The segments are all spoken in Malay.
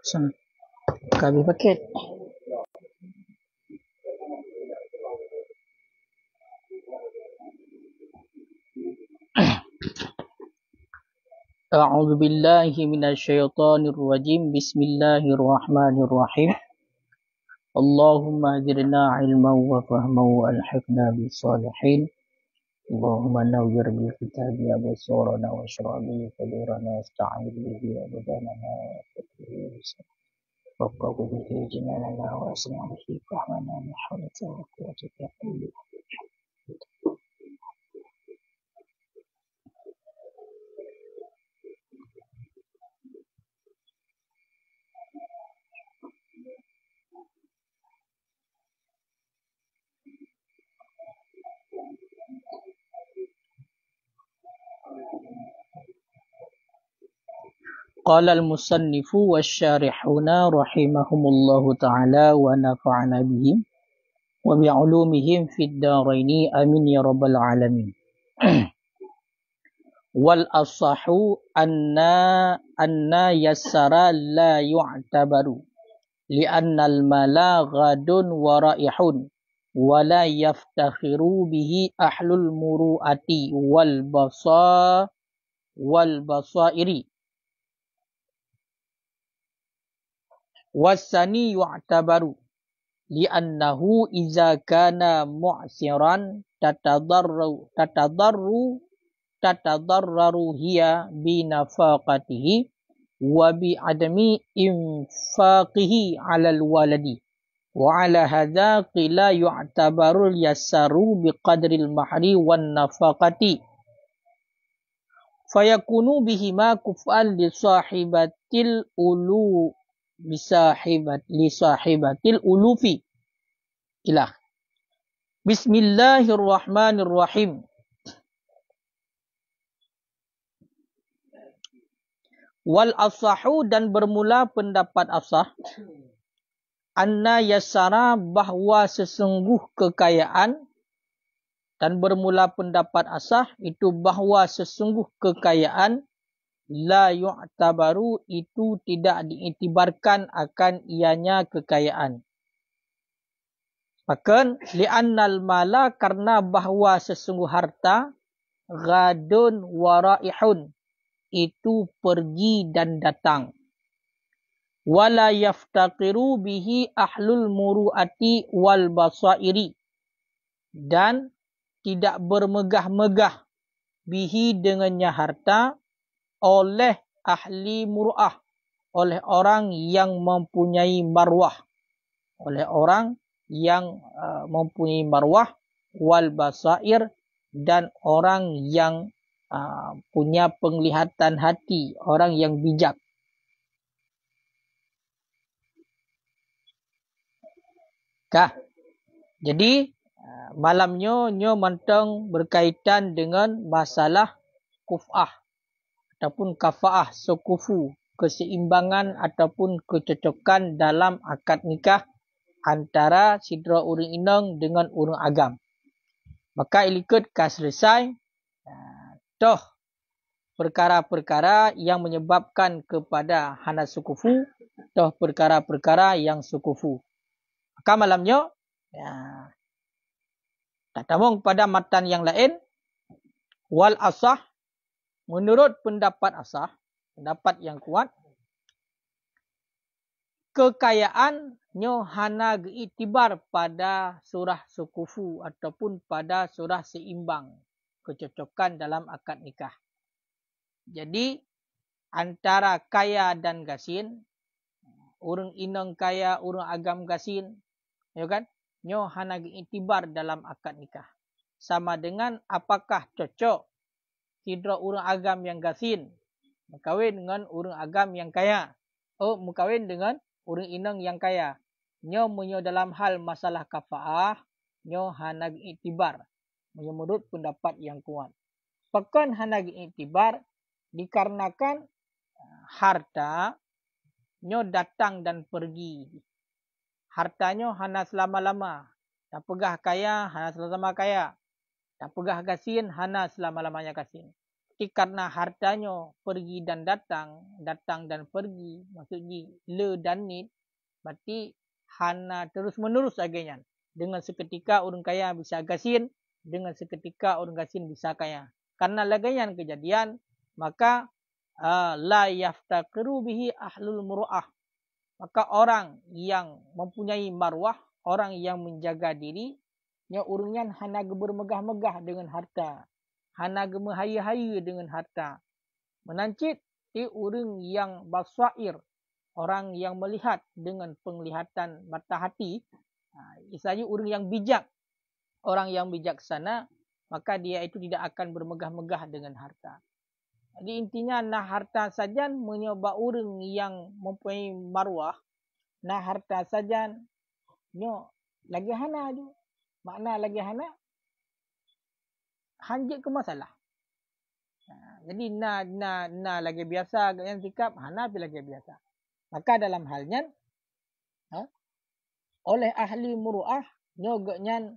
Kami paket. A'udzu billahi minasyaitonir rajim. Bismillahirrahmanirrahim. Allahumma zidna ilman wa fahman wa alhiqna bis salihin. Allahumma nawwir bil kitabi absarana wa shrah bi sadrina wasta'in bihi abdana وقوه به جناننا واسمع به فهمنا من حولك وقوتك يا قلبي. قال المصنف والشارحون رحمهم الله تعالى ونفعنا بهم وبعلومهم في الدارين آمين يا رب العالمين. والأصح أن يسر لا يعتبر لأن المال غاد ورائح ولا يفتخر به أهل المروءة والبصائر. والثاني يعتبر لأنه إذا كان معسرا تتضرر هي بنفاقته وبعدم إنفاقه على الولد. وعلى هذا قيل يعتبر اليسر بقدر المهر والنفقة فيكون بهما كفءا لصاحبة الألوف. إلى بسم الله الرحمن الرحيم. Wal asahu, dan bermula pendapat asah, anna yasara, bahwa sesungguh kekayaan, dan bermula pendapat asah itu bahwa sesungguh kekayaan la yu'tabaru, itu tidak diiktibarkan akan ianya kekayaan. Bahkan li'annal mala, karena bahwa sesungguh harta, ghadun waraihun, itu pergi dan datang. Wala yaftaqiru bihi ahlul muru'ati wal basairi, dan tidak bermegah-megah bihi dengannya harta oleh ahli muru'ah, oleh orang yang mempunyai marwah, oleh orang yang mempunyai marwah, wal basair, dan orang yang punya penglihatan hati, orang yang bijak. Jadi malamnya nyo mentang berkaitan dengan masalah kuf'ah ataupun kafaah, sukufu, keseimbangan ataupun kecocokan dalam akad nikah antara sidra urang inang dengan urang agam. Maka ilikut ka selesai toh perkara-perkara yang menyebabkan kepada hana sukufu, toh perkara-perkara yang sukufu. Maka malamnya tak tamung pada matan yang lain. Wal asah, menurut pendapat asah, pendapat yang kuat, kekayaan nyo hana diiktibar pada surah sukufu ataupun pada surah seimbang, kecocokan dalam akad nikah. Jadi antara kaya dan gasin, urang inang kaya, urang agam gasin, ya kan? Nyo hana diiktibar dalam akad nikah. Sama dengan apakah cocok sidra urang agam yang gasin berkahwin dengan urang agam yang kaya, berkahwin dengan urang inang yang kaya. Nyo dalam hal masalah kafaah, nyo hana diiktibar menurut pendapat yang kuat. Pekan hana diiktibar dikarenakan harta nyo datang dan pergi. Hartanya hana selama-lama. Tak pegah kaya, hana selama-lama kaya. Tak pegah gasin, hana selama-lamanya gasin. karena hartanya pergi dan datang, datang dan pergi, maksudnya le dan nit, berarti hana terus menerus agaknya. Dengan seketika orang kaya bisa gasin, dengan seketika orang gasin bisa kaya. Karena lagayan kejadian, maka la yaftaqiru bihi ahlul muru'ah. Maka orang yang mempunyai marwah, orang yang menjaga diri, nya urangnya hana bermegah-megah dengan harta. Hana gemahaya-haya dengan harta. Menancit orang yang basair, orang yang melihat dengan penglihatan mata hati. Istilahnya orang yang bijak, orang yang bijaksana, maka dia itu tidak akan bermegah-megah dengan harta. Jadi intinya nah harta saja menyebab orang yang mempunyai marwah, nah harta saja nyo lagi hana tu. Makna lagi hana hanjit ke masalah. Jadi na lagi biasa yang sikap hana pi lagi biasa. Maka dalam halnya oleh ahli muruah nyogoknya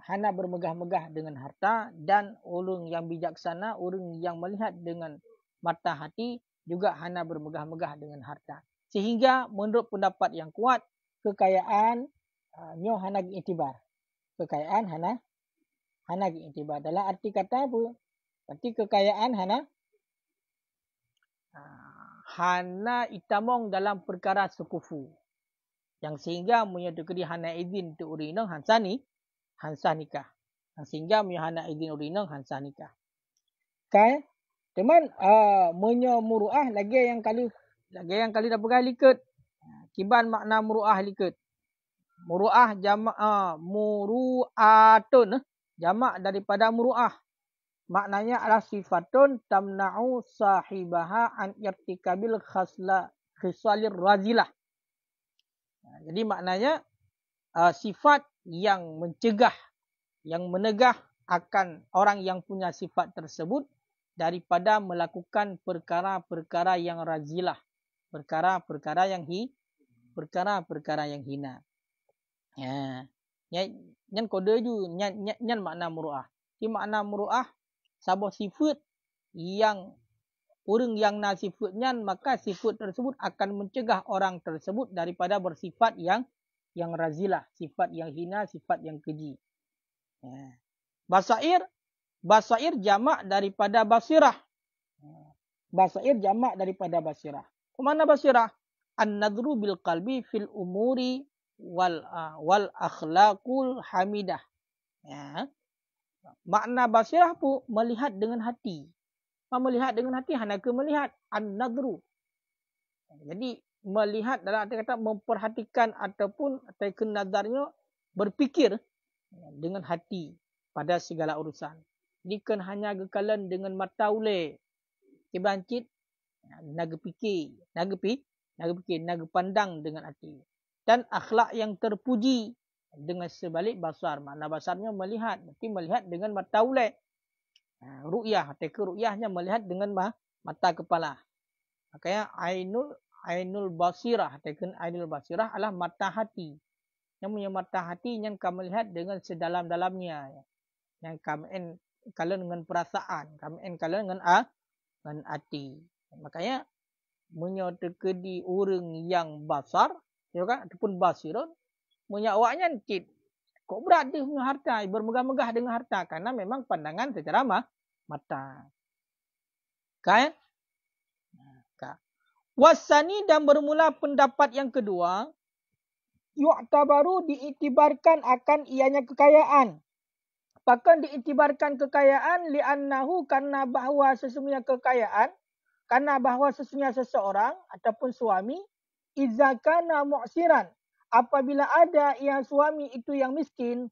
hana bermegah-megah dengan harta, dan orang yang bijaksana, orang yang melihat dengan mata hati juga hana bermegah-megah dengan harta. Sehingga menurut pendapat yang kuat, kekayaan nyo hana diiktibar. Kekayaan hana diiktibar. Dalam arti kata apa? Berarti kekayaan hana itamong dalam perkara sekufu. Yang sehingga menyatakan hana izin tu urinang hansa nikah. Yang sehingga hana izin urinang hansa nikah. Okay. Teman menyo muruah lagi yang kali dah pegang likut. Kiban makna muruah likut. Muruah jamak muruatun jamak daripada muruah. Maknanya adalah sifatun tamna'u sahibaha an irtikabil khisalir razilah. Jadi maknanya sifat yang mencegah, yang menegah akan orang yang punya sifat tersebut daripada melakukan perkara-perkara yang razilah, perkara-perkara yang hina. Nyan kode ju nyan makna muruah. Di makna muruah sebuah sifat yang orang yang na sifatnya, maka sifat tersebut akan mencegah orang tersebut daripada bersifat yang razilah, sifat yang hina, sifat yang keji. Basair jamak daripada basirah. Basair jamak daripada basirah. Kemana basirah? An-nadru bil qalbi fil umuri wal akhlaqul hamidah. Makna basirah pun melihat dengan hati. Melihat dengan hati hana ke melihat an-nadru. Jadi melihat dalam arti kata memperhatikan ataupun taken nadarnya berfikir dengan hati pada segala urusan. Jadi kan hanya gekalan dengan mata ule. Kibancit naga fikir, naga pandang dengan hati. Dan akhlak yang terpuji dengan sebalik basar. Makna basarnya melihat, berarti melihat dengan mata ule. Ru'yah, teka ru'yahnya melihat dengan mata kepala. Makanya ainul basirah, teka ainul basirah adalah mata hati. Yang punya mata hati yang kamu melihat dengan sedalam-dalamnya. Yang kamu kalian dengan perasaan, kamu kalian dengan hati. Makanya menyatakan di orang yang basar, ya kan, ataupun basirun, menyawaknya cip. Kok berat dia punya harta, bermegah-megah dengan harta. Karena memang pandangan secara mata. Kan? Wasani dan bermula pendapat yang kedua, yu'tabaru diiktibarkan akan ianya kekayaan. Bahkan diiktibarkan kekayaan li'annahu karena bahawa sesungguhnya kekayaan, karena bahawa sesungguhnya seseorang ataupun suami, izakana mu'siran. Apabila ada yang suami itu yang miskin,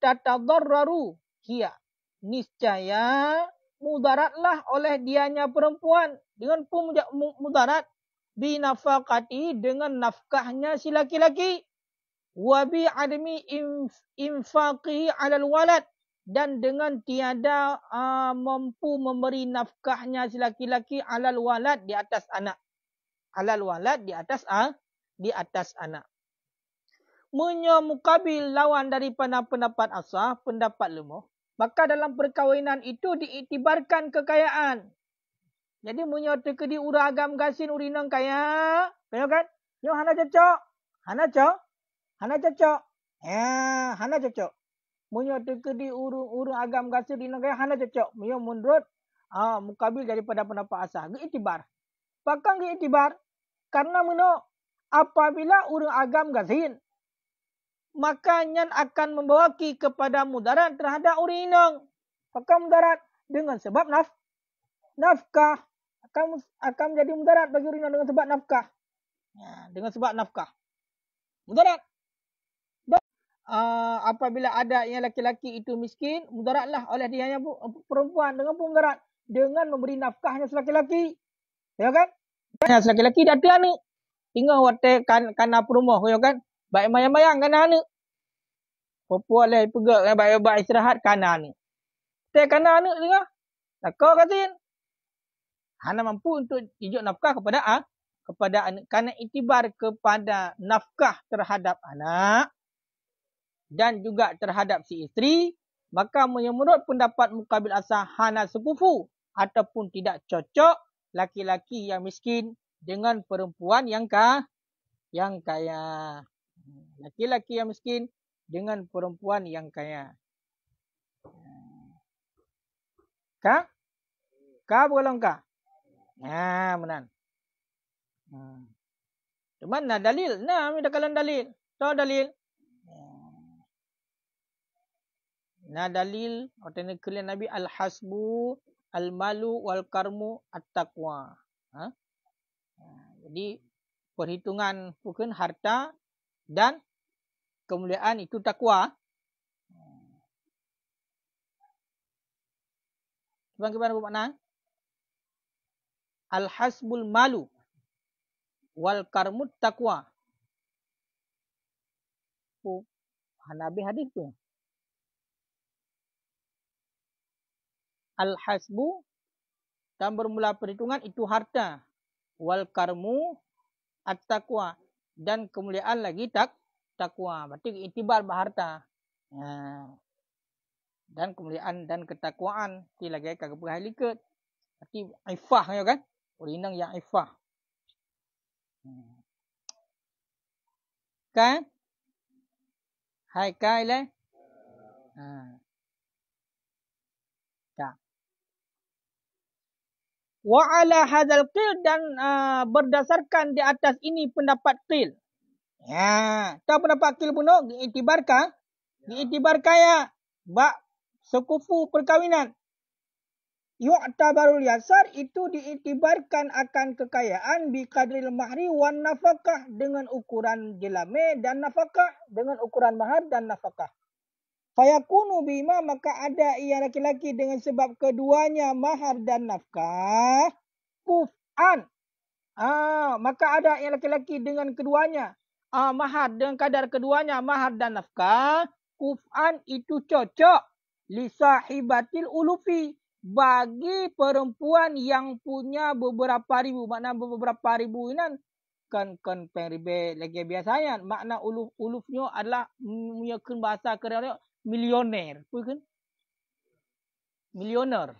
tatadarraru hiya. Niscaya mudaratlah oleh dianya perempuan. Dengan mudarat. Binafaqati dengan nafkahnya si laki-laki. Wabi admi infaqihi alal walad. Dan dengan tiada mampu memberi nafkahnya si laki-laki alal walad di atas anak. Alal walad di atas anak. Menyomukabil lawan daripada pendapat asah, pendapat lemah. Maka dalam perkahwinan itu diiktibarkan kekayaan. Jadi munyo tekedi ura agam gasin urinang kaya. Kaya kan? Yo hana cocok. Hana cocok. Ya, hana cocok. Munyo tekedi urung agam gasin urinang kaya hana cocok. Munyo menurut mukabil daripada pendapat asal. Diiktibar. Pakang diiktibar. Karena apabila urung agam gasin, maka nyan akan membawa kepada mudarat terhadap urinang. Pakang mudarat dengan sebab nafkah. Akan menjadi mudarat bagi urinang dengan sebab nafkah. Ya, dengan sebab nafkah. Mudarat. Apabila ada yang laki-laki itu miskin, mudaratlah oleh dia yang perempuan. Dengan mudarat. Dengan memberi nafkahnya laki-laki. Ya kan? Laki-laki dah ada anak. Tinggal waktu kana perumah. Ya kan? Baik mayang-mayang kana anak. Perempuan lah pegak. Baik istirahat kana anak. Kana anak tinggal. Takau katin. Hana mampu untuk tunjuk nafkah kepada anak. Kerana iktibar kepada nafkah terhadap anak dan juga terhadap si isteri, maka menurut pendapat mukabil asal hana sekufu ataupun tidak cocok laki-laki yang miskin dengan perempuan yang kaya. Laki-laki yang miskin dengan perempuan yang kaya. Kah bolong kah? Ya, benar. Cuman nah dalil. Nah, minta kalian dalil. So dalil. Nah dalil otene kalian Nabi al-hasbu al-malu wal karmu at-taqwa. Jadi perhitungan bukan harta dan kemuliaan itu takwa. Bagaimana bermakna? Al-hasbul malu wal karmut taqwa. Hanabi hadis tu. Al-hasbu dan bermula perhitungan itu harta. Wal karmu at-taqwa dan kemuliaan lagi takwa. Berarti itibar berharta. Dan kemuliaan dan ketakwaan ti lagi kagak berhalikat. Berarti ifah ya kan? Urinang yang ifah. Kan? Hai kai le. Wa ala hadzal qil dan berdasarkan di atas ini pendapat qil. Ya, tahu pendapat qil pun diiktibarkan ya bak sekufu perkawinan. Yu'tabarul yasar itu diiktibarkan akan kekayaan bi qadril mahri wan nafakah dengan ukuran jelame dan nafakah, dengan ukuran mahar dan nafakah. Fayakunu bima maka ada ia laki-laki dengan sebab keduanya mahar dan nafkah kuf'an. Maka ada ia laki-laki dengan keduanya mahar dengan kadar keduanya mahar dan nafkah kuf'an itu cocok li sahibatil ulufi bagi perempuan yang punya beberapa ribu. Makna beberapa ribu ini kan peribe lagi biasanya. Makna ulufnya adalah menyekan bahasa kerana milioner. Bukan? Milioner.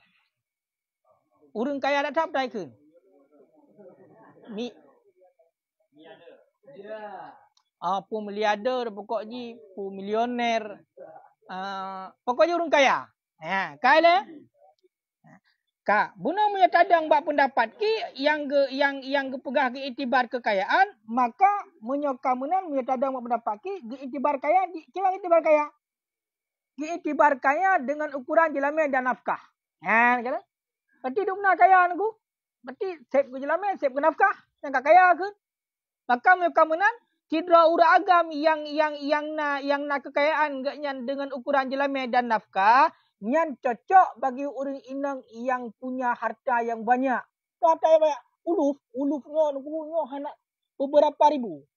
Orang kaya tak tahu tak kan? Pun miliarder pokoknya pun milioner. Pokoknya orang kaya. Kaya lah. Buna punya tadang bak pendapat ki yang pegah ke itibar kekayaan, maka menyokamunan punya tadang bak pendapat ki itibar kaya, kira itibar kaya. Itibar kaya dengan ukuran jelame dan nafkah. Kata. Berarti dia benar kaya aku. Berarti sep ke jelame, sep ke nafkah, yang kaya ke. Maka menyokamunan kidra ura agam yang nak kekayaan dengan ukuran jelame dan nafkah. Yang cocok bagi orang inang yang punya harta yang banyak. Harta yang banyak. Ulufnya hanya beberapa ribu.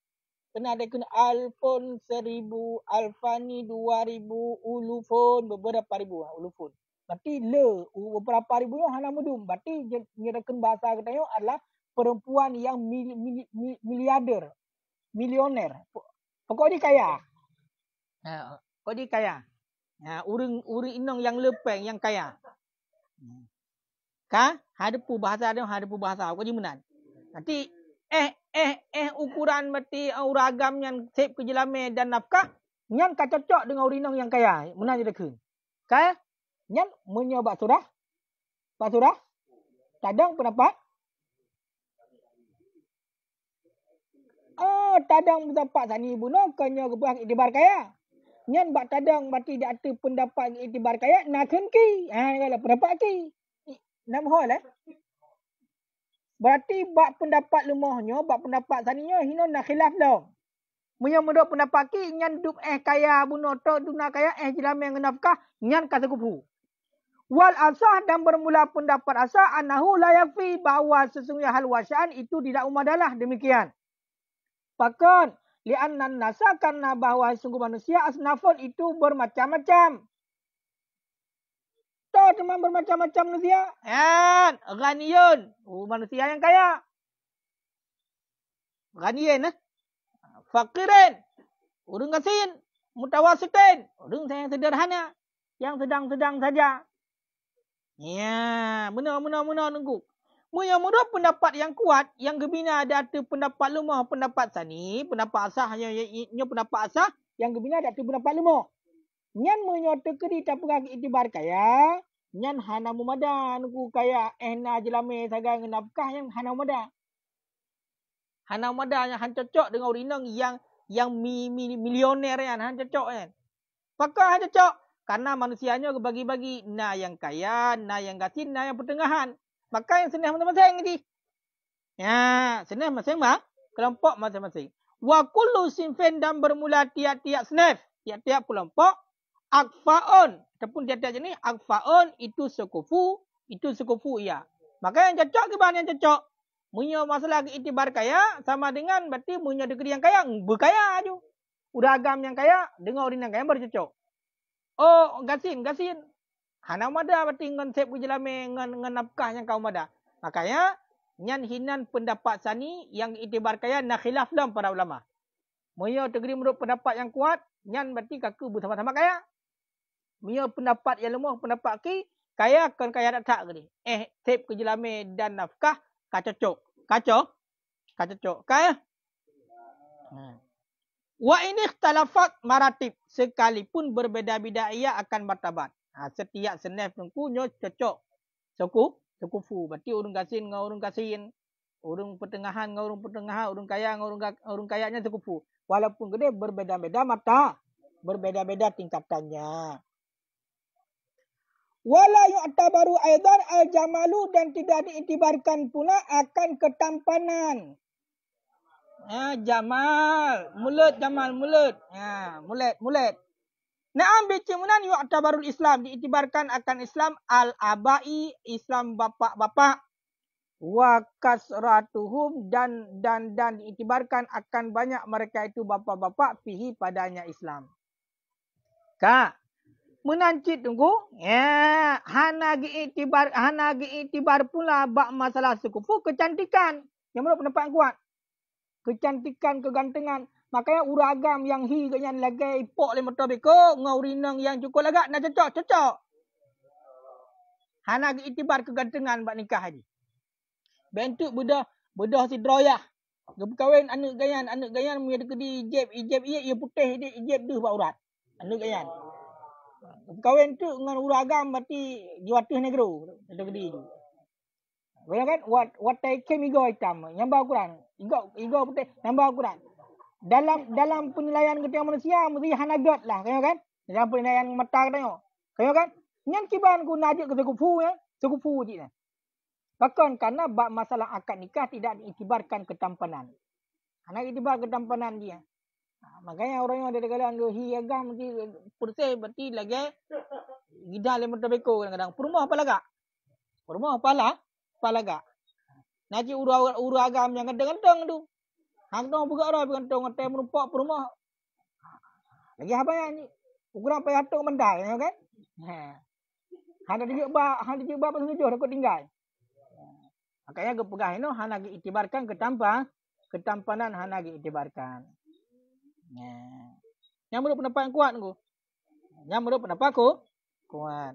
Kena ada alfon 1000, alfani 2000, ulufon beberapa ribu. Ulufon. Berarti beberapa ribunya hanya mudum. Berarti nyerakan bahasa katanya adalah perempuan yang miliarder. Milioner. Pokoknya kaya. Pokoknya kaya. Urang inong yang lepeng, yang kaya. Ka? Hadapu bahasa dia, hadapu bahasa. Kau jimenan. Nanti ukuran mati uragam yang sep kejelame dan nafkah, nyan ka cocok dengan urinong yang kaya. Menan je dekun. Ka? Nyan menyoba surah? Pak surah? Tadang pendapat? Tadang pendapat sani buno kanya kebuang itibar kaya. Nyan bak tadang mati dak ada pendapat itibar kaya nakun ki. Kalau pendapat ki. Nam hol Berarti bak pendapat lemohnya, bak pendapat saninya hino nak khilaf dah. Munyo menurut pendapat ki nyan dup kaya buno to duna kaya jelame ngenafkah nyan kata kufu. Wal asah dan bermula pendapat asah annahu la yakfi bahawa sesungguhnya hal wasya'an itu tidak umadalah demikian. Pakon li'anna nasa karena bahawa sungguh manusia asnafun itu bermacam-macam. Toh teman bermacam-macam manusia. Ghaniyun. Manusia yang kaya. Ghaniyun. Fakirin. Urang kasin. Mutawasitin. Urang yang sederhana. Yang sedang-sedang saja. Ya, benar nunggu. Yang menurut pendapat yang kuat, yang gebina ada pendapat lemah, pendapat sani, pendapat asah, yang pendapat asah, yang gebina ada pendapat lemah. Nyan menyoto kedi tapugak itibar kaya, nyan hana mumada nunggu kaya na jelame saga ngenafkah yang hana mumada. Hana mumada yang han cocok dengan urinang yang milioner yang han cocok kan. Pakah han cocok karena manusianya bagi-bagi na yang kaya, na yang gasin, na yang pertengahan. Maka yang senang masing-masing ni. Ya, senang masing-masing, kelompok masing-masing. Wa kullu sinfin dan bermula tiap-tiap senaf, tiap-tiap kelompok akfaun ataupun tiap-tiap jenis akfaun itu sekufu ya. Maka yang cocok ke mana yang cocok? Munyo masalah itibar kaya sama dengan berarti munyo negeri yang kaya berkaya aju. Udah agam yang kaya dengan orang yang kaya bercocok. Oh, gasin. Hana mada berarti konsep kujelame ngan nafkah yang kau mada. Makanya nyan hinan pendapat sani yang itibar kaya nak khilaf dalam para ulama. Munyo tegeri menurut pendapat yang kuat, nyan berarti kaku bersama-sama kaya. Munyo pendapat yang lemah, pendapat ki kaya kan kaya tak gini. Sep kujelame dan nafkah kacocok. Kacocok. Kaya? Wa ini ikhtalafat maratib. Sekalipun berbeza-beza ia akan martabat. Setiap senaf punya cocok. Sekufu. Berarti urang gasin dengan urang gasin. Urang pertengahan dengan urang pertengahan. Urang kaya dengan urang kayanya sekufu. Walaupun gede berbeza-beza mata. Berbeza-beza tingkatannya. Wala yu'tabaru aidan al-jamalu dan tidak diiktibarkan pula akan ketampanan. Jamal. Mulut. Mulut. Naam bikimunan yu'tabarul Islam. Diiktibarkan akan Islam al-abai. Islam bapak-bapak. Wa kasratuhum dan diiktibarkan akan banyak mereka itu bapak-bapak. Fihi padanya Islam. Menancit tunggu. Hana diiktibar pula bak masalah sukufu kecantikan. Yang menurut pendapat yang kuat. Kecantikan, kegantengan. Makanya uragam yang ganyan lagi ipok lima tobeko ngaurinang yang cukup lagak nak cocok. Hana itibar kegantengan bak nikah ni. Bentuk bedah si droyah. Kawin anak gayan punya kedi ijab ia putih dia ijab deh bak urat. Anak gayan. Kawin tu dengan uragam berarti jiwatuh negro. Ada kedi tu. Bayang kan what take igo hitam yang bau Quran. Igo putih yang bau Quran. Dalam penilaian ketika manusia mesti hanagat lah, kan? Dalam penilaian mata tengok. Kan? Nyan kiban ku najik ke sekufu ya, sekufu je. Bahkan karena bab masalah akad nikah tidak diiktibarkan ketampanan. Hanya iktibar ketampanan dia. Makanya orang yang ada kalangan gohi agam mesti persih berarti lagi gidah le mertabeko kadang-kadang. Perumah apa lagak? Perumah apa lagak? Najik uru agam yang kadang-kadang tu. Hang dong buka orang bergantung ngetem merupak perumah. Lagi apa ya ni? Ukuran payah tu mendai kan? Hang juga ba pasal tujuh takut tinggal. Makanya kepegah ini hang lagi iktibarkan ketampanan hang lagi iktibarkan. Yang menurut pendapat yang kuat tu. Yang menurut pendapat aku kuat.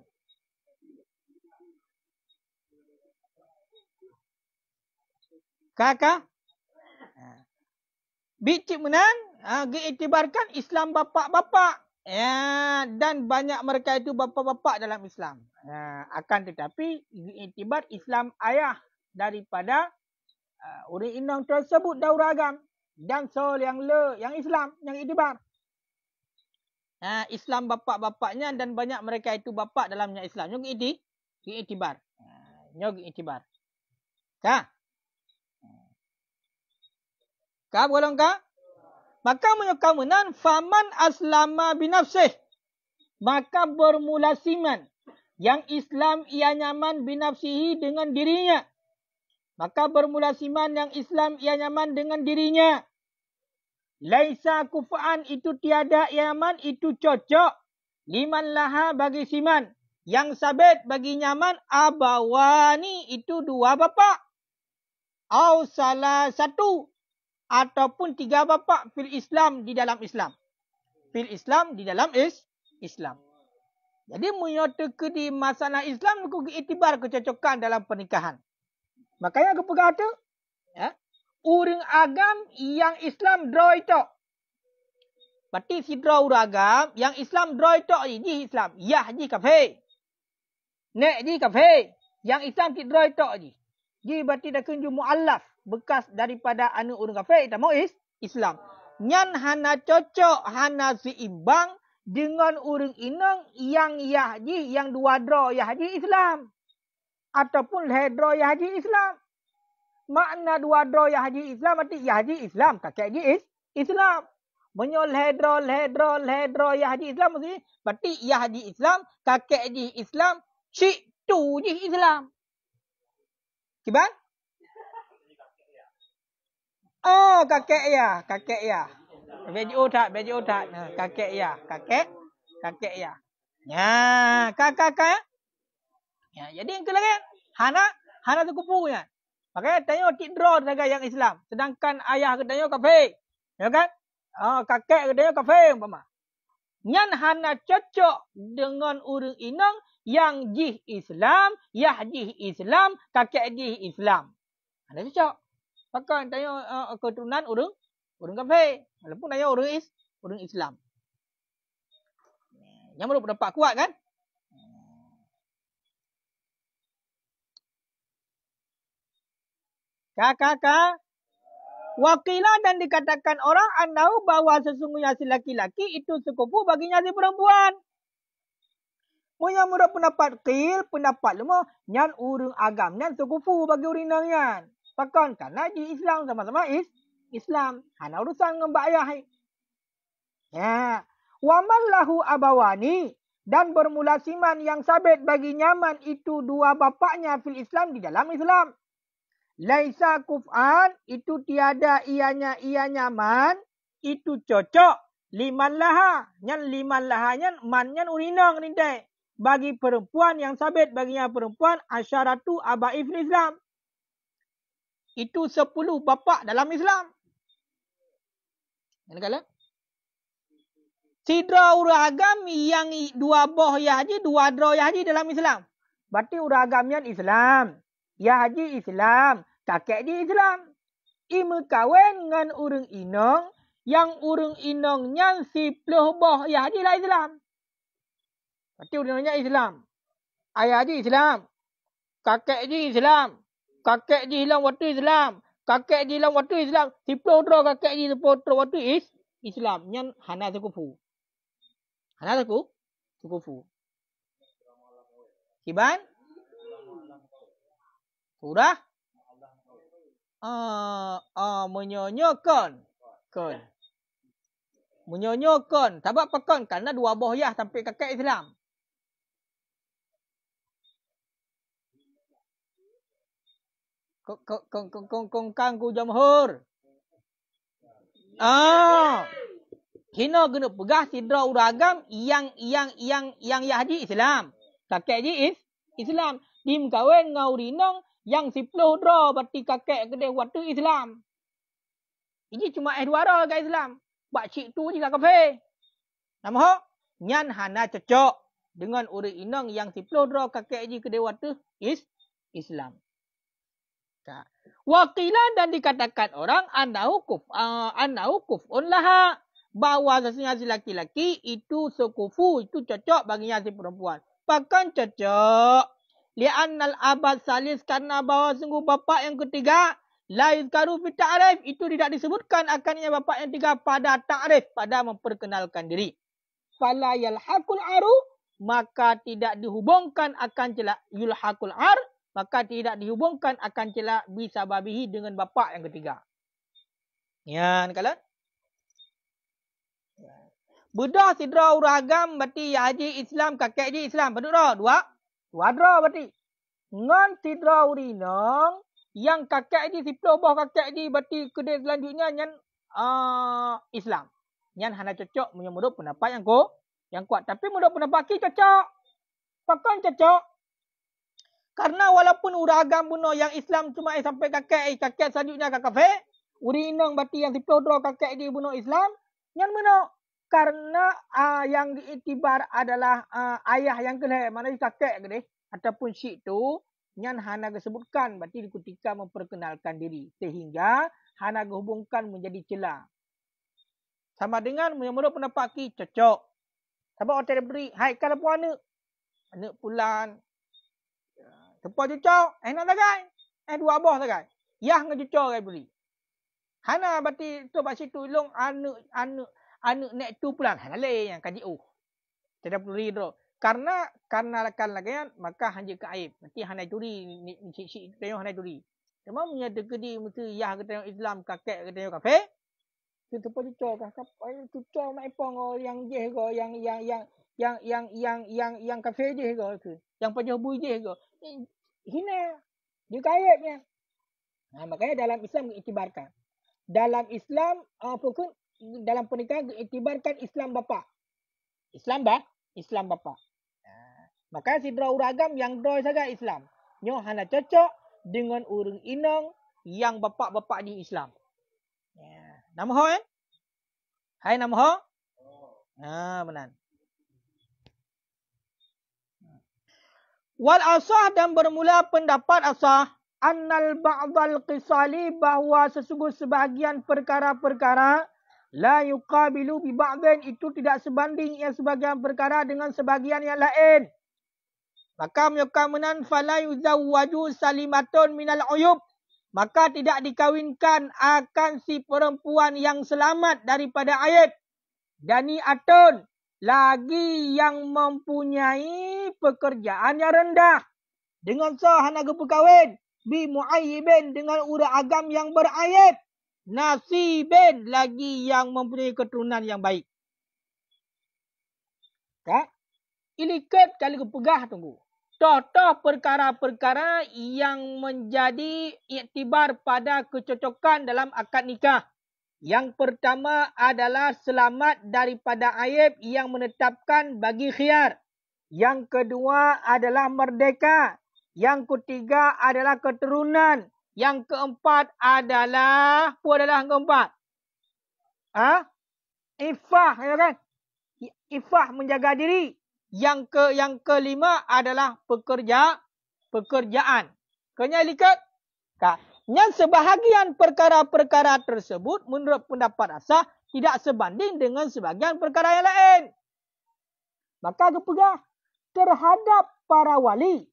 Kakak. Bicik menan, diiktibarkan Islam bapa-bapa. Ya, dan banyak mereka itu bapa-bapa dalam Islam. Akan tetapi diiktibar Islam ayah daripada orang inang tersebut daur agam. Dan sol yang Islam, yang iktibar. Islam bapa-bapaknya dan banyak mereka itu bapa dalamnya Islam. Yang diiktibar. Yang diiktibar. Kah? Kah bolong kah? Maka menyukamunan faman aslama binafsih. Maka bermula siman. Yang Islam ia nyaman binafsihi dengan dirinya. Maka bermula siman yang Islam ia nyaman dengan dirinya. Laisa kufa'an itu tiada ia nyaman, itu cocok. Liman laha bagi siman. Yang sabit bagi nyaman abawani itu dua bapa. Au salah satu. Ataupun tiga bapa fil Islam di dalam Islam. Fil Islam di dalam Islam. Jadi menyatakan di masalah Islam aku iktibar kecocokan dalam pernikahan. Makanya aku berkata, orang agam yang Islam draw itu. Berarti si draw orang agam yang Islam draw itu ji Islam. Yah ji kafir. Nek ji kafir. Yang Islam ki draw itu ji. Ji berarti dah kunjung mu'allaf. Bekas daripada anu orang kafir tak mau Islam. Nyan hana cocok, hana seimbang dengan orang inang yang yahji, yang dua draw yahji Islam. Ataupun ledro yahji Islam. Makna dua draw yahji Islam berarti yahji Islam. Kakek ji Islam. Menyol ledro yahji Islam berarti yahji Islam, kakek ji Islam, cik tu ji Islam. Kiban? Oh, kakek ya. BJO tak. Kakek ya. Ya, kakak. Ya, jadi yang kelagi hana sekupu ya. Makanya tanya tik draw saja yang Islam. Sedangkan ayah katanya kafir. Ya kan? Kakek katanya kafir umpama. Nyan hana cocok dengan orang inang yang jih Islam, yah jih Islam, kakek jih Islam. Hana cocok. Maka tanya keturunan orang kafir. Walaupun tanya orang Islam. Yang menurut pendapat kuat kan? Kakak. Wakilah dan dikatakan orang anau bahawa sesungguhnya si laki-laki itu sekufu baginya si perempuan. Punya menurut pendapat qil, pendapat lemah, nyan orang agam, nyan sekufu bagi orang nyan. Pakan karena di Islam sama-sama Islam. Hana urusan dengan ayah. Ya. Wa man lahu abawani dan bermula siman yang sabit bagi nyaman itu dua bapaknya fil Islam di dalam Islam. Laisa kuf'an itu tiada ia nyaman, itu cocok. Liman laha, nyan liman laha nyan man nyan urinang ninte. Bagi perempuan yang sabit baginya perempuan asyaratu abai fil Islam. Itu 10 bapa dalam Islam. Yang kala? Sidra uragam yang dua boh yahji, dua draw yahji dalam Islam. Berarti uragamnya Islam. Yahji Islam. Kakek di Islam. Ima kahwin dengan orang inong. Yang orang inongnya 10 boh yahji lah Islam. Berarti orangnya Islam. Ayah di Islam. Kakek di Islam. Kakek di hilang waktu Islam. Kakek di hilang waktu Islam. Si pelodro kakek di pelodro waktu Islam. Yang hana sekufu. Hana sekufu. Kiban? Surah? Menyonyokan. Menyonyokan. Sebab pekan. Karena dua bohyah sampai kakek Islam. Kong ku jamhur. Hina kena pegah sidra uragam yang Yahdi Islam. Kakek ji Islam. Dim kahwin ngau rinong yang 10 dra berarti kakek kedai waktu Islam. Ini cuma dua dra kat Islam. Bak cik tu je kafir. Nama Nyan hana cocok dengan urang inang yang siplo dro kakek ji ke dewa tu Islam. Wakilan dan dikatakan orang annahu kuf'un laha. Bahawa sesungguhnya si laki-laki itu sekufu, itu cocok baginya si perempuan. Bahkan cocok. Li'annal abad salis, karena bahawa sungguh bapa yang ketiga, la yuzkaru fi ta'rif, itu tidak disebutkan akannya bapa yang ketiga pada ta'rif, pada memperkenalkan diri. Fala yalhaqul aru, maka tidak dihubungkan akan celak yulhaqul ar, maka tidak dihubungkan akan celak bisababihi dengan bapa yang ketiga. Ya, kalian? Bedah sidra uragam berarti ya haji Islam, kakek haji Islam. Betul tak? Dua dra berarti. Ngan sidra urinang yang kakek haji siplo bawah kakek haji berarti kedai selanjutnya nyan Islam. Nyan hana cocok menurut pendapat yang kuat. Tapi menurut pendapat ki cocok. Pakan cocok. Karena walaupun uragam bunuh yang Islam cuma sampai kakek selanjutnya kakak kafir. Urinang berarti yang siplo dra kakek haji bunuh Islam. Nyan menurut. Karena yang diiktibar adalah ayah yang kelih, mana kakek ke ataupun syik tu, nyan hana disebutkan berarti ketika memperkenalkan diri. Sehingga hana dihubungkan menjadi celah. Sama dengan menurut pendapat ki cocok. Sebab orang beri, hai kalau pun anak pulan. Tempat cocok, nak tagai. Dua abah tagai. Yah ngecocok beri. Hana berarti tu bak situ long anak nek tu pulang halale yang kaji tidak perlu ridro karena akan lagian maka hanya ke aib nanti hanai turi ni cik tengok hanai turi cuma punya dekedi mesti yah ke tengok Islam kakek ke tengok kafe tu pun cucok cucok mai pong yang je go yang kafe je go tu yang penjobu je go hina dia kaibnya. Makanya dalam Islam diiktibarkan dalam Islam apapun dalam pernikahan diiktibarkan Islam bapa. Islam bapa. Maka si draw uragam yang draw saja Islam. Nyo hana cocok dengan urang inang yang bapa-bapa di Islam. Nama ho kan? Hai nama ho? Benar. Wal asah dan bermula pendapat asah annal ba'dal qisali bahwa sesungguh sebahagian perkara-perkara la yuqabilu bi ba'din itu tidak sebanding yang sebagian perkara dengan sebagian yang lain. Maka menyukamanan fala yuzawwaju salimatun minal uyub. Maka tidak dikawinkan akan si perempuan yang selamat daripada aib. Dani atun lagi yang mempunyai pekerjaan yang rendah. Dengan sahana berkahwin bi muayyibin dengan urang agam yang beraib. Nasibin lagi yang mempunyai keturunan yang baik. Tak? Ilikat kali kepegah tunggu. Toh perkara-perkara yang menjadi iktibar pada kecocokan dalam akad nikah. Yang pertama adalah selamat daripada aib yang menetapkan bagi khiyar. Yang kedua adalah merdeka. Yang ketiga adalah keturunan. Yang keempat adalah apa adalah yang keempat? Ifah, ya kan? Ifah menjaga diri. Yang kelima adalah pekerjaan. Kena lihat? Yang sebahagian perkara-perkara tersebut menurut pendapat asah tidak sebanding dengan sebahagian perkara yang lain. Maka kepegah terhadap para wali.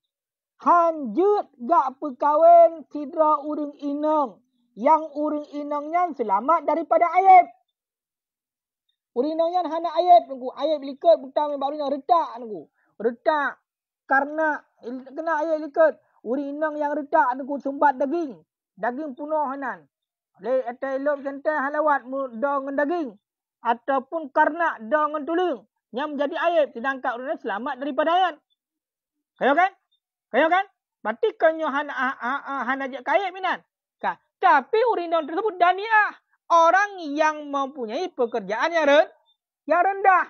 Hanjut gak perkahwin sidra urang inang. Yang urang inangnya selamat daripada aib. Urang inangnya hana aib. Aib likat bukan baru yang retak. Retak. Karena kena aib likat. Urang inang yang retak sumbat daging. Daging punuh hanan. Oleh atas elok santai halawat dengan daging. Ataupun karena dengan tulang. Yang menjadi aib. Sedangkan urang selamat daripada aib. Kaya kan? Berarti kanyo hana je kaya minan. Tapi urindan tersebut daniah. Orang yang mempunyai pekerjaan yang rendah.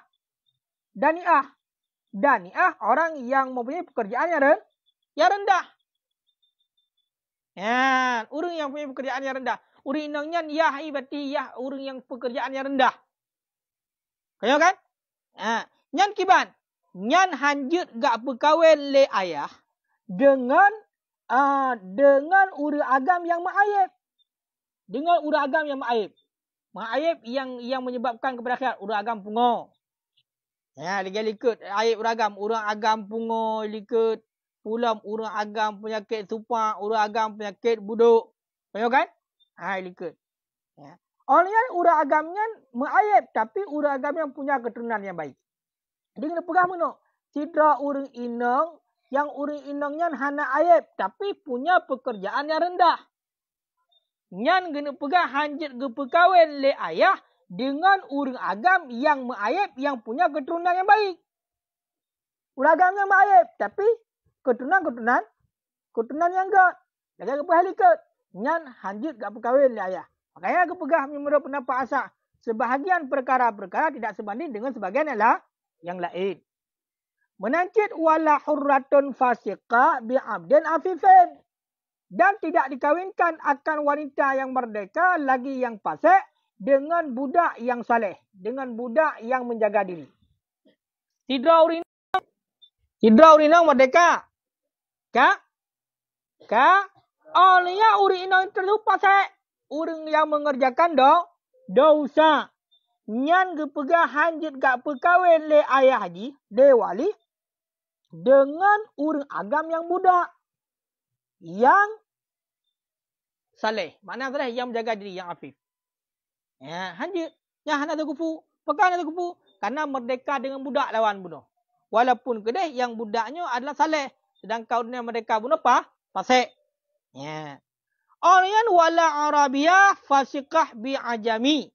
Daniah orang yang mempunyai pekerjaan yang rendah. Orang yang mempunyai pekerjaan yang rendah. Urindannya berarti orang yang pekerjaan yang rendah. Kaya kan? Nyan kiban. Nyan hanjut gak berkahwin le ayah dengan urang agam yang ma'ayib. Dengan urang agam yang ma'ayib. Ma'ayib yang menyebabkan kepada akhirat. Urang agam pungo. Ya, likut ayib urang agam pungo likut. Pulam urang agam penyakit supak, urang agam penyakit buduk. Tahu kan? Likut. Ya. Orang urang agamnya ma'ayib. Tapi urang agam yang punya keturunan yang baik. Dia kena pegang mana? Sidra urang inang. Yang urang inangnya hana ayib. Tapi punya pekerjaan yang rendah. Nyan kena pegang hanjit ke perkahwin le ayah. Dengan urang agam yang ma'ayib. Yang punya keturunan yang baik. Urang agam yang ma'ayib. Tapi keturunan yang enggak. Lagi ke pahalikat. Nyan hanjit ke perkahwin le ayah. Makanya ke pegang menurut pendapat asal. Sebahagian perkara-perkara tidak sebanding dengan sebahagian yang lain. Menancit wala hurratun fasiqah bi'abdin afifin. Dan tidak dikawinkan akan wanita yang merdeka lagi yang fasik dengan budak yang saleh. Dengan budak yang menjaga diri. Sidra urinang merdeka. Kak? Olehnya urinang itu fasik. Orang yang mengerjakan dosa. Nyan kepegah hanjit gak perkahwin le ayah haji, le wali. Dengan urang agam yang budak. Yang saleh. Makna saleh yang menjaga diri, yang afif. Ya, hanjit. Yang hana terkufu. Pekan terkufu. Karena merdeka dengan budak lawan bunuh. Walaupun kedai yang budaknya adalah saleh. Sedangkan yang merdeka bunuh fasik. Ya. Orang wala Arabiyah fasiqah bi'ajami.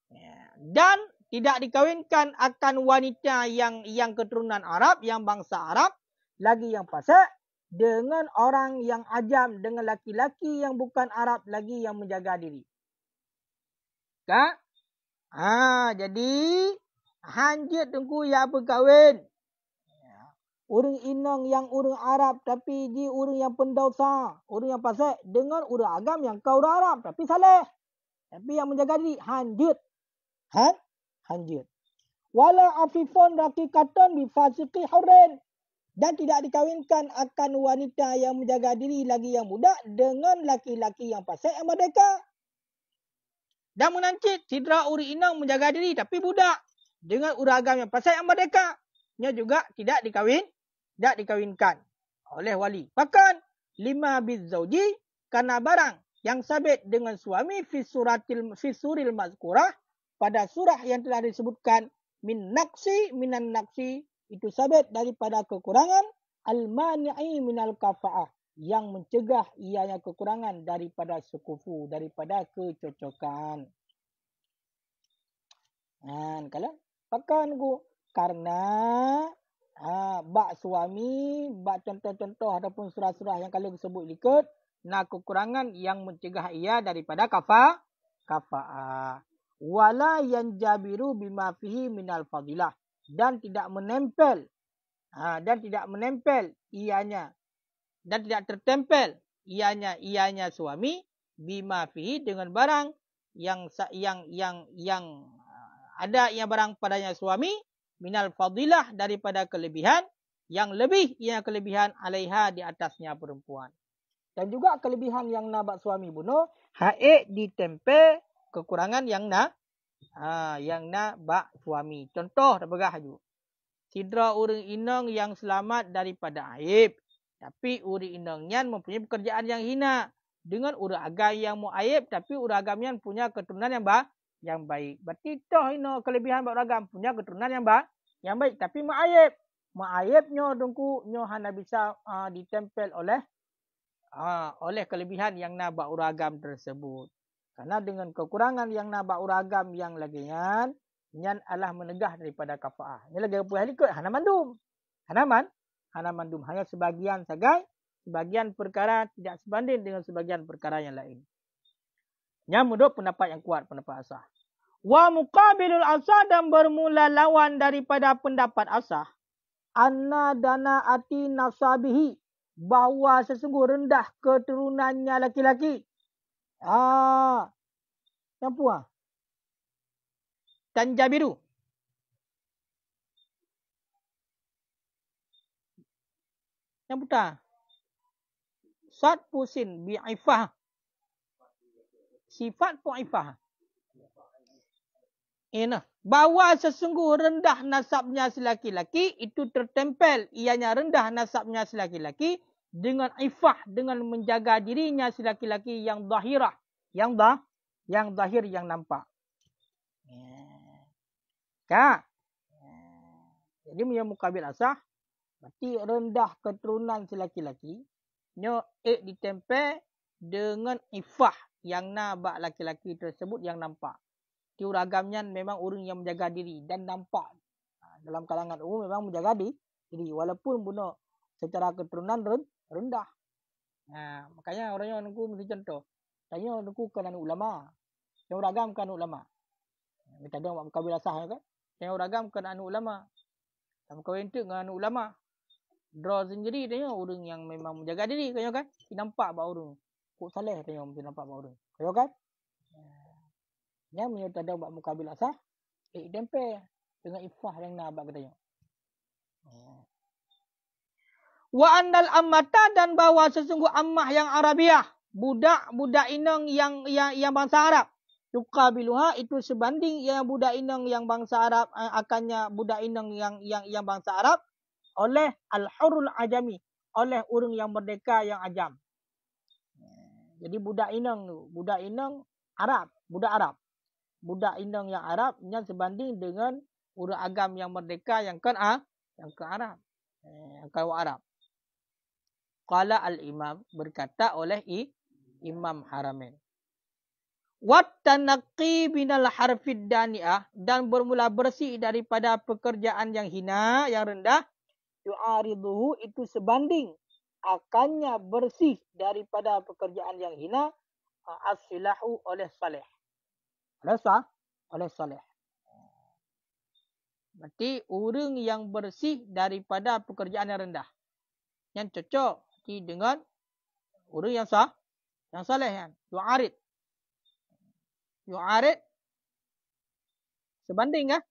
Ya. Dan tidak dikawinkan akan wanita yang keturunan Arab, yang bangsa Arab, lagi yang fasik, dengan orang yang ajam, dengan laki-laki yang bukan Arab, lagi yang menjaga diri. Kak? Jadi, hanjit tengku yang berkahwin. Orang inang yang orang Arab, tapi dia orang yang pendosa, orang yang fasik, dengan orang agam yang kau orang Arab, tapi saleh. Tapi yang menjaga diri, hanjit. Hanjit. Wala afifun rakikatan bifasiqi hurrin. Dan tidak dikawinkan akan wanita yang menjaga diri lagi yang budak dengan laki-laki yang fasik yang merdeka. Dan menancit sidra uri inang menjaga diri tapi budak dengan urang agam yang fasik yang merdeka. Nya juga tidak dikawinkan oleh wali. Bahkan 5 bizauji karena barang yang sabit dengan suami fi suril mazkurah pada surah yang telah disebutkan minan naqsi itu sabit daripada kekurangan al-mani'i minal kafa'ah yang mencegah ianya kekurangan daripada sukufu, daripada kecocokan. Kalau pakan ku karena bak suami, bak contoh-contoh ataupun surah-surah yang kalian sebut ikut, kekurangan yang mencegah ia daripada kafa'ah. Wala yanjabiru bima fihi minal fadilah. Dan tidak menempel ianya dan tidak tertempel ianya suami bima fihi dengan barang yang ada yang barang padanya suami minal fadilah daripada kelebihan yang lebih ia kelebihan alaiha di atasnya perempuan. Dan juga kelebihan yang nak suami bunuh haik ditempel kekurangan yang nak bak suami. Contoh dah pegah haju. Sidra urang inang yang selamat daripada aib. Tapi urang inangnya mempunyai pekerjaan yang hina. Dengan urang agam yang mu'aib. Tapi urang agamnya punya keturunan yang baik. Berarti toh ino kelebihan bak urang agam punya keturunan yang baik. Tapi mu'aib. Mu'aibnya dengku nyo hana bisa ditempel oleh kelebihan yang nak bak urang agam tersebut. Karena dengan kekurangan yang nak bak urang agam yang lagian, nyan alah menegah daripada kafa'ah. Ini lagi apa hal ikut? Hana mandum. Hanya sebagian sagai. Sebagian perkara tidak sebanding dengan sebagian perkara yang lain. Yang menurut pendapat yang kuat, pendapat asah. Wa muqabilul asah dan bermula lawan daripada pendapat asah. Anna dana ati nasabihi. Bahawa sesungguh rendah keturunannya laki-laki. Yang puas. Tanjabiru. Yang putar. Sad pusin bi'ifah. Sifat pu'ifah. Bahawa sesungguh rendah nasabnya si laki-laki itu tertempel. Ianya rendah nasabnya si laki-laki dengan ifah, dengan menjaga dirinya si laki-laki yang zahirah. Yang zahir, yang nampak. Kak. Jadi punya mukabil asah. Berarti rendah keturunan si laki-laki. Ditempel dengan ifah yang nabak laki-laki tersebut yang nampak. Ragamnya memang orang yang menjaga diri dan nampak. Dalam kalangan umum memang menjaga diri. Walaupun bunuh secara keturunan rendah. Makanya orang yang aku mesti contoh. Tanya aku kan anak ulama. Yang ragam kan ulama. Kita ada mukabil asah kan. Yang ragam kan anak ulama. Kamu kawin tu dengan anak ulama. Draw sendiri tanya orang yang memang menjaga diri. Kaya kan. Nampak bahawa orang. Kok saleh tanya mesti nampak bahawa orang. Kaya kan. Yang menyerta ada buat mukabil asah. Tempel dengan ifah yang nak abad katanya. Wa annal ammata, dan bahawa sesungguh ammah yang Arabiah. Budak inang yang bangsa Arab. Yuqabiluha, itu sebanding yang budak inang yang bangsa Arab. Akannya budak inang yang bangsa Arab. Oleh al-hurul ajami. Oleh orang yang merdeka yang ajam. Jadi budak inang Arab. Budak Arab. Budak inang yang Arab yang sebanding dengan orang agam yang merdeka yang ke Arab, yang ke Arab. Qala al-imam, berkata oleh Imam Haramain. Wat tanaqqi binal harfid dani'ah, dan bermula bersih daripada pekerjaan yang hina, yang rendah. Yu'ariduhu, itu sebanding akannya bersih daripada pekerjaan yang hina. As-silahu, oleh saleh. Oleh saleh. Berarti orang yang bersih daripada pekerjaan yang rendah. Yang cocok dengan orang yang saleh kan. Yu'arid. Sebanding kan?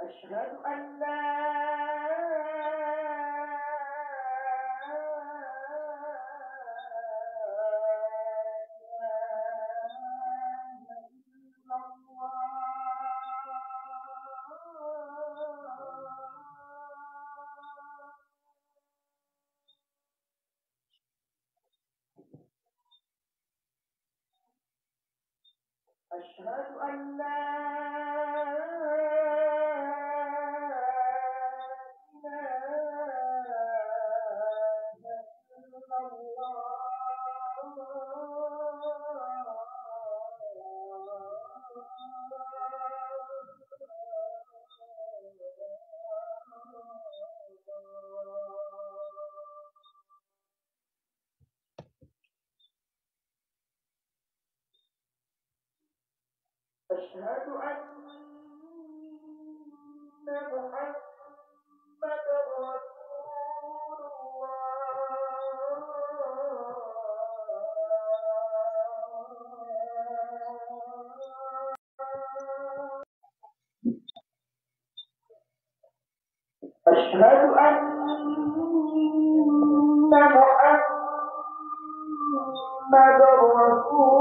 Asyhadu an la Asyhadu an la Asyhadu anna Muhammadar Rasulullah. Asyhadu anna Muhammadar Rasulullah.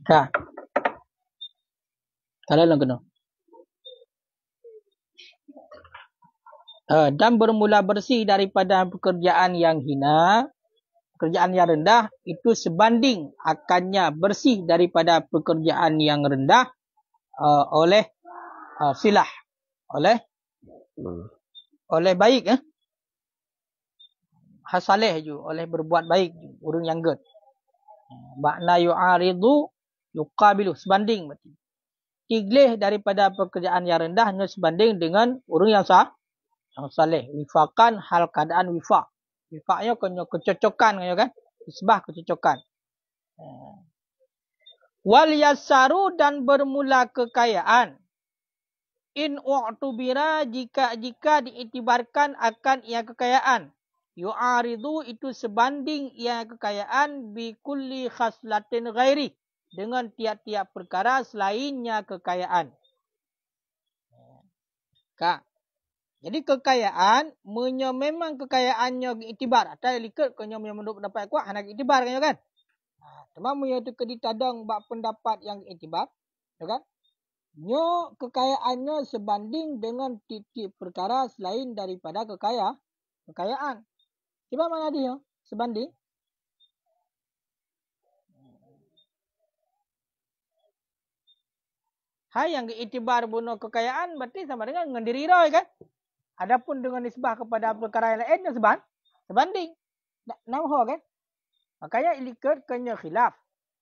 Kak, kalian lang kena. Dan bermula bersih daripada pekerjaan yang hina, pekerjaan yang rendah, itu sebanding akannya bersih daripada pekerjaan yang rendah oleh silah, oleh baik, hasaleh ju, oleh berbuat baik, urang yang good. Makna yu'aridu yuqabilu, sebanding berarti. Tiglih daripada pekerjaan yang rendah hanya sebanding dengan urang yang saleh. Wifakan hal keadaan wifak. Wifaknya kena kecocokan kan? Isbah kecocokan. Wal yasaru, dan bermula kekayaan. In u'tubira, jika diiktibarkan akan ia kekayaan. Yu'aridu, itu sebanding ia kekayaan bi kulli khaslatin ghairi, dengan tiap-tiap perkara selainnya kekayaan. Kak, jadi kekayaan memang kekayaannya iktibar. Atau likut kena menurut pendapat kuat hanya iktibar kan? Cuma punya tu ditadang bab pendapat yang iktibar, kan? Nyo kekayaannya sebanding dengan tiap perkara selain daripada kekayaan. Coba mana dia sebanding? Hai yang iktibar bunuh kekayaan berarti sama dengan ngendiri roy kan? Adapun dengan nisbah kepada perkara yang lainnya sebanding. Namho kan? Makanya ilikut kena khilaf.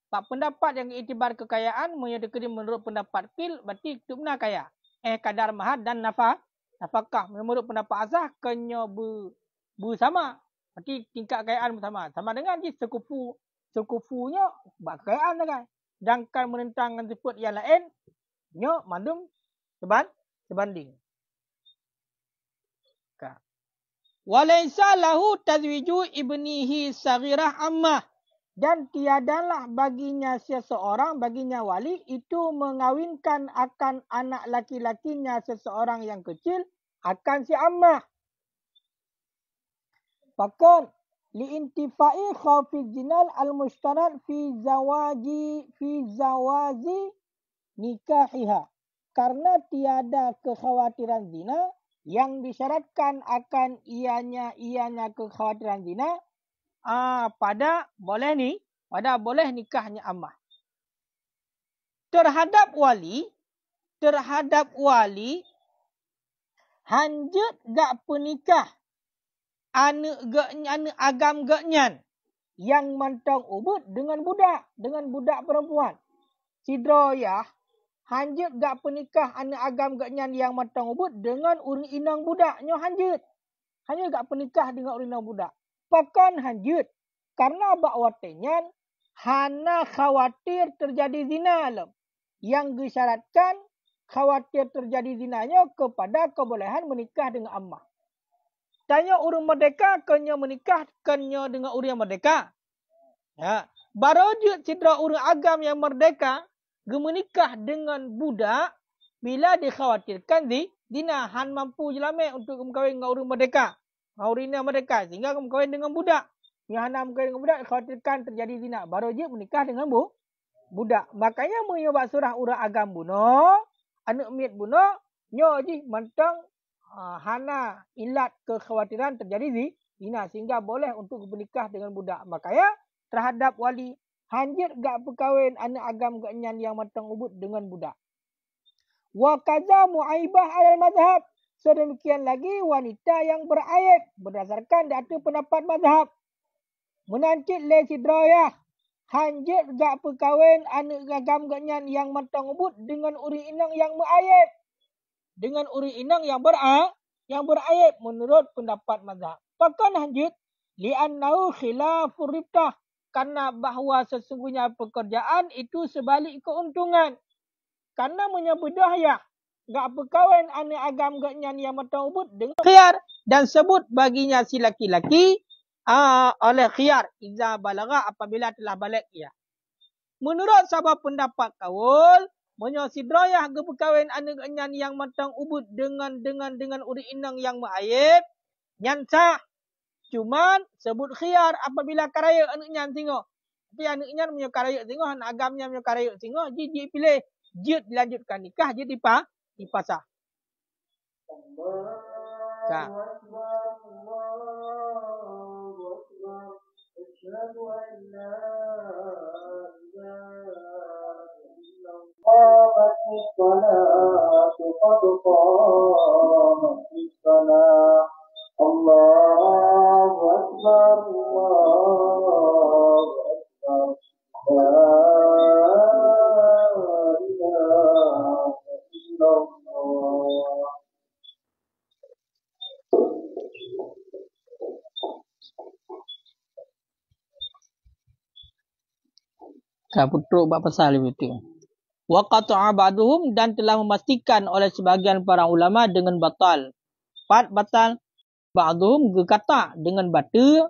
Pak pendapat yang iktibar kekayaan menyedekati menurut pendapat fil berarti itu benar kaya. Kadar mahar dan nafkah. Menurut pendapat azah kena bersama. Berarti tingkat kekayaan bersama. Sama dengan di sekufunya buat kekayaan kan. Sedangkan menentang dengan sebut yang lain, nyo mandum sebanding. Walaysa lahu tazwiju ibnihi saghirah ammah. Dan tiadalah baginya seseorang, baginya wali, itu mengawinkan akan anak laki-lakinya seseorang yang kecil akan si ammah. Bahkan liintifai khawfi jinal al-mushtarat fi zawazi nikahiha. Karena tiada kekhawatiran zina yang disyaratkan akan ianya kekhawatiran zina pada boleh nikahnya ammah. Terhadap wali hanjut gak penikah anu agam genyan yang mantang ubud dengan budak perempuan. Sidroyah hanjut gak penikah anu agam genyan yang mantang ubud dengan urang inang budak nyo hanjut gak penikah dengan urang inang budak. Pakan hanjut karena bakwatenyan hana khawatir terjadi zina alam. Yang disyaratkan khawatir terjadi zinanya kepada kebolehan menikah dengan ammah. Tanya urang merdeka kenyo menikah kenyo dengan urang merdeka. Ya, barojut cidra urang agam yang merdeka menikah dengan budak bila dikhawatirkan zina han mampu jelame untuk berkahwin dengan urang merdeka. Urang merdeka sehingga berkahwin dengan budak. Yang hana berkahwin dengan budak dikhawatirkan terjadi zina. Barojut menikah dengan budak. Makanya menyebab surah urang agam bunuh, anak miat bunuh, nyo ji mantang hana ilat kekhawatiran terjadi zina sehingga boleh untuk bernikah dengan budak. Makanya terhadap wali hanjir gak berkahwin anak agam genyan yang mantang ubud dengan budak. Wa kaza muaibah alal mazhab. Sedemikian lagi wanita yang beraib berdasarkan datu pendapat mazhab. Menancit le sidroyah hanjir gak berkahwin anak agam genyan yang mantang ubud dengan uri inang yang beraib. Dengan uri inang yang beraib menurut pendapat mazhab. Pakan hanjut li'annahu khilafur ribtah. Karena bahawa sesungguhnya pekerjaan itu sebalik keuntungan. Karena menyebudahya gak berkahwin anak agam genyan yang mantang ubud dengan khiyar. Dan sebut baginya si laki-laki oleh khiyar. Iza balagha apabila telah balik ia. Menurut sahabat pendapat kaul, menyosidroyah berkahwin anak genyan yang mantang ubud dengan uri inang yang ma'ayib, nyansah. Cuman sebut khiyar apabila karaya anak nyan singo. Tapi anak nyan punya karaya singo, anak agamnya punya karaya singo, jadi pilih jid dilanjutkan nikah, jadi dipasah. Kak. قامت الصلاة قد قامت الصلاة الله أكبر الله أكبر لا إله إلا الله. Kak putruk bab pasal itu. Wa qata'a ba'duhum dan telah memastikan oleh sebahagian para ulama dengan batal. Batal ba'duhum gekata dengan batu,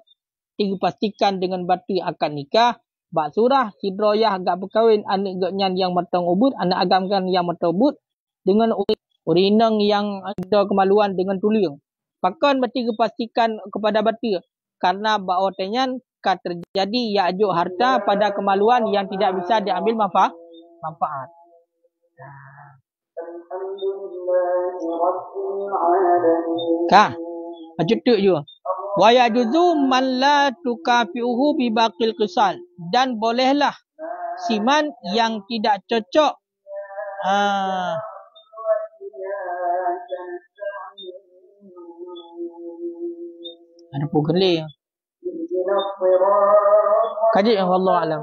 dipastikan dengan batu akan nikah. Bak surah sidroyah agak berkahwin anak genyan yang mantang ubud, anak agamkan yang mantang ubud dengan urinang yang ada kemaluan dengan tuliang. Pakan berarti kepastikan kepada batu karena bahawa tenyan akan terjadi ya'juk harta pada kemaluan yang tidak bisa diambil manfaat. Kah? Macam tu je. Wa yajuzu man la tukafi'uhu bi baqil qisal. Dan bolehlah siman yang tidak cocok ada pugeli. Kaji yang Allah alam.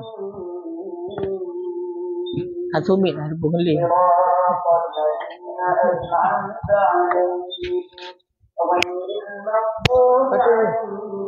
Asumit ada pugeli. غير المغضوب عليهم